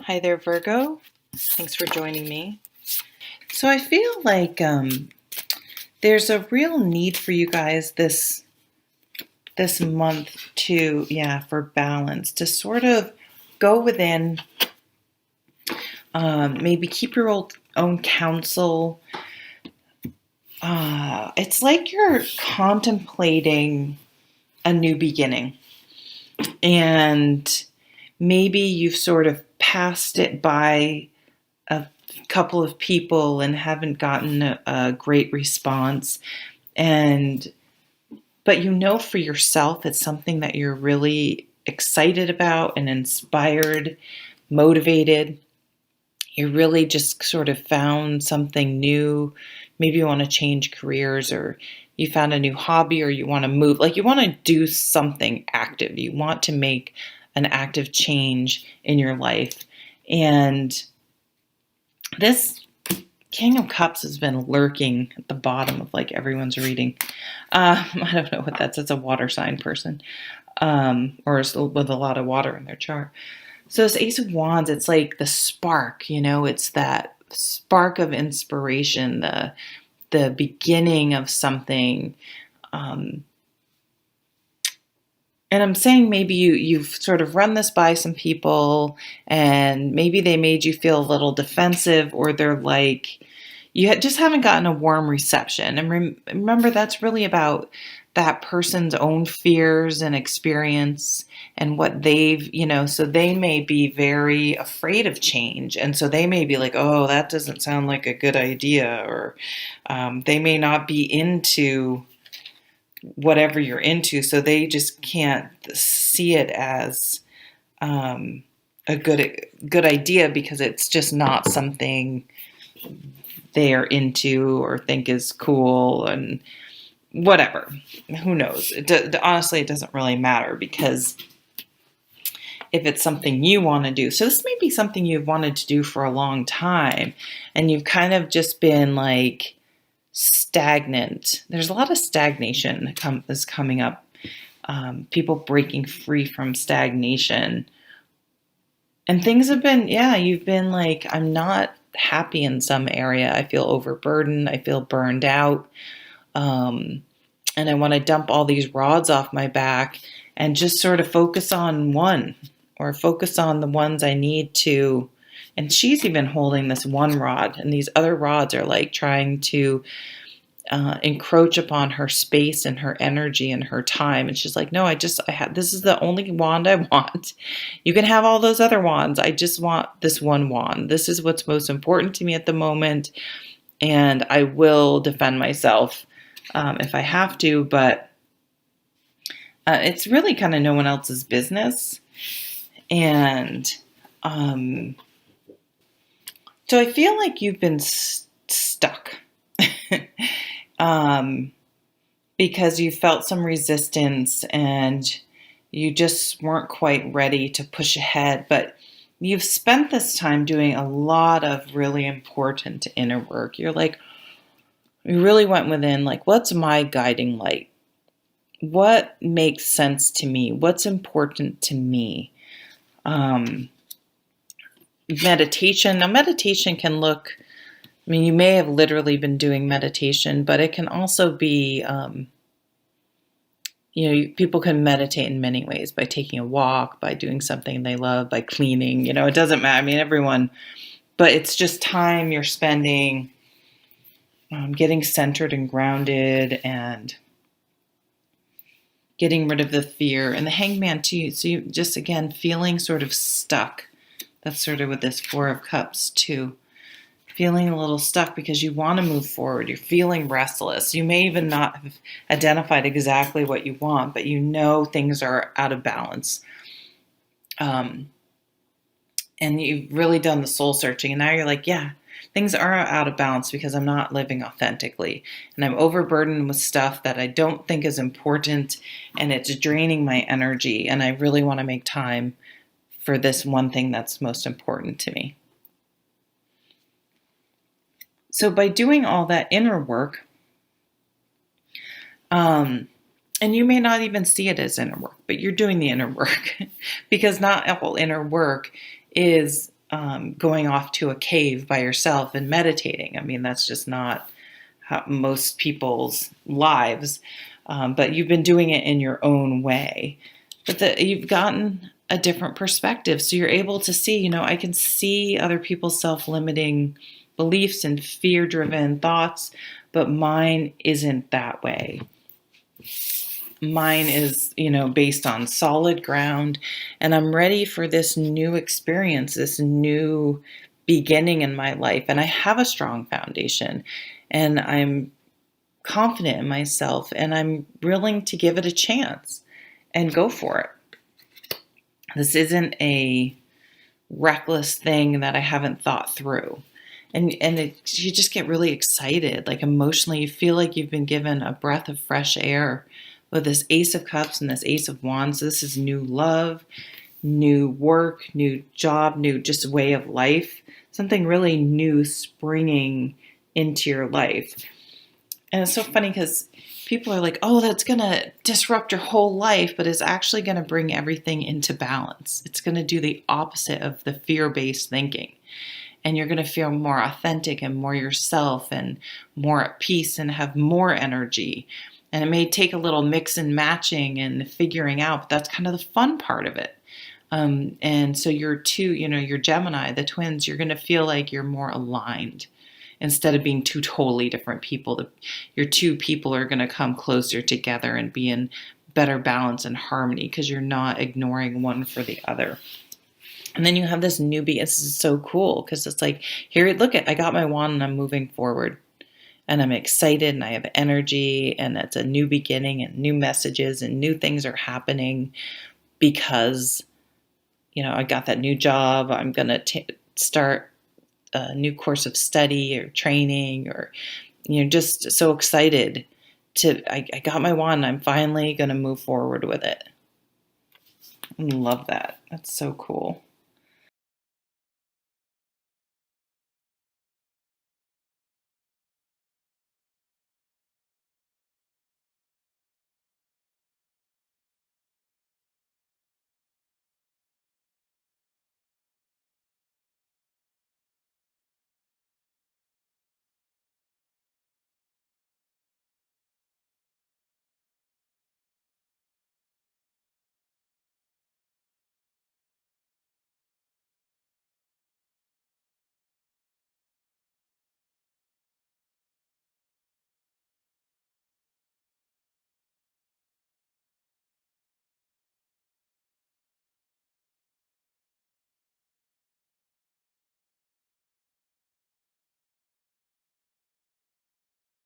Hi there, Virgo. Thanks for joining me. So I feel like there's a real need for you guys this month to, for balance, to sort of go within, maybe keep your own counsel. It's like you're contemplating a new beginning, and maybe you've sort of passed it by a couple of people and haven't gotten a great response, but you know for yourself it's something that you're really excited about and inspired, motivated. You really just sort of found something new. Maybe you want to change careers, or you found a new hobby, or you want to move. Like, you want to do something active. You want to make an active change in your life. And this King of Cups has been lurking at the bottom of like everyone's reading. I don't know what that's. It's a water sign person, or with a lot of water in their chart. So this Ace of Wands, it's like the spark, it's that spark of inspiration, the beginning of something. And I'm saying maybe you've sort of run this by some people, and maybe they made you feel a little defensive, or they're like, just haven't gotten a warm reception. And remember, that's really about that person's own fears and experience and what they've, so they may be very afraid of change. And so they may be like, oh, that doesn't sound like a good idea. Or they may not be into whatever you're into. So they just can't see it as a good idea, because it's just not something they're into or think is cool, and whatever. Who knows? Honestly, it doesn't really matter, because if it's something you want to do. So this may be something you've wanted to do for a long time, and you've kind of just been like stagnant. There's a lot of stagnation is coming up. People breaking free from stagnation. And things have been, you've been like, I'm not happy in some area. I feel overburdened. I feel burned out. And I want to dump all these rods off my back and just sort of focus on one, or focus on the ones I need to. And she's even holding this one rod, and these other rods are like trying to encroach upon her space and her energy and her time. And she's like, no, this is the only wand I want. You can have all those other wands. I just want this one wand. This is what's most important to me at the moment. And I will defend myself if I have to, but it's really kind of no one else's business. And so I feel like you've been stuck. Because you felt some resistance and you just weren't quite ready to push ahead. But you've spent this time doing a lot of really important inner work. You're like, you really went within, like, what's my guiding light? What makes sense to me? What's important to me? Meditation. Now, meditation can look, you may have literally been doing meditation, but it can also be, people can meditate in many ways, by taking a walk, by doing something they love, by cleaning, it doesn't matter. Everyone, but it's just time you're spending getting centered and grounded, and getting rid of the fear. And the Hangman too. So you just, again, feeling sort of stuck. That's sort of with this Four of Cups too. Feeling a little stuck because you want to move forward. You're feeling restless. You may even not have identified exactly what you want, but things are out of balance. And you've really done the soul searching. And now you're like, things are out of balance because I'm not living authentically. And I'm overburdened with stuff that I don't think is important. And it's draining my energy. And I really want to make time for this one thing that's most important to me. So by doing all that inner work, and you may not even see it as inner work, but you're doing the inner work, because not all inner work is going off to a cave by yourself and meditating. I mean, that's just not how most people's lives. But you've been doing it in your own way. But you've gotten a different perspective. So you're able to see, I can see other people's self-limiting beliefs and fear-driven thoughts, but mine isn't that way. Mine is, based on solid ground, and I'm ready for this new experience, this new beginning in my life. And I have a strong foundation, and I'm confident in myself, and I'm willing to give it a chance and go for it. This isn't a reckless thing that I haven't thought through. And you just get really excited, like emotionally, you feel like you've been given a breath of fresh air with this Ace of Cups and this Ace of Wands. This is new love, new work, new job, new just way of life, something really new springing into your life. And it's so funny because people are like, oh, that's going to disrupt your whole life, but it's actually going to bring everything into balance. It's going to do the opposite of the fear-based thinking. And you're going to feel more authentic and more yourself and more at peace and have more energy. And it may take a little mix and matching and figuring out, but that's kind of the fun part of it. And so your Gemini, the twins, you're going to feel like you're more aligned instead of being two totally different people. Your two people are going to come closer together and be in better balance and harmony because you're not ignoring one for the other. And then you have this newbie. This is so cool because it's like, here, look I got my wand and I'm moving forward. And I'm excited and I have energy and it's a new beginning and new messages and new things are happening because, I got that new job. I'm going to start a new course of study or training or, just so excited I got my wand. I'm finally going to move forward with it. I love that. That's so cool.